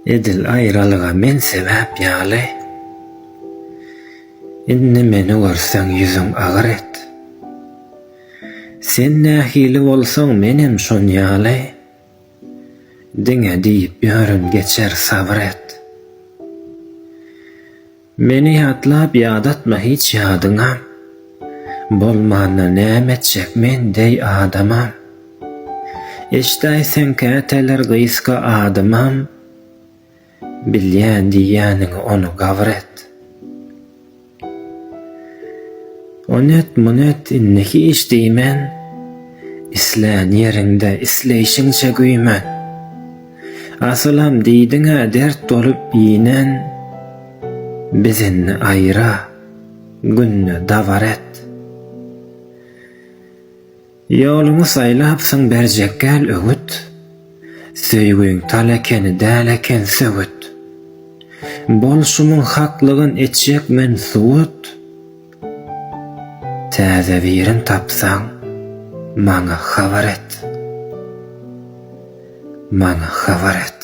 Edil aýralyga men sebäp ýaly. Indi meni görseň ýüzüň agyr et. Sen nähili bolsaň menem şon ýaly. Diňe diýip ýörün geçer sabr et. Meni ýatlap ýadatma hiç ýadyňa. Bolmanda näme etjek men dey adamam. Eşdaýsen käteler gyska adamam. Bilýän diýäniňi onu gawr et. Onet munet inneki iş diýmen. Islän ýerinde isleyşiňçe güýmen. Asylam diýdiňä dert dolup ýinen. Bizinni aýra, günni dawar et. Ýoluňy saýlapsyň berjekkäl öwüt. Söýgüň talekeni däleken söwüt. Bolşumyň haklygyn etjek men suwut. Täze birin tapsaň, maňa habar et. Maňa habar et.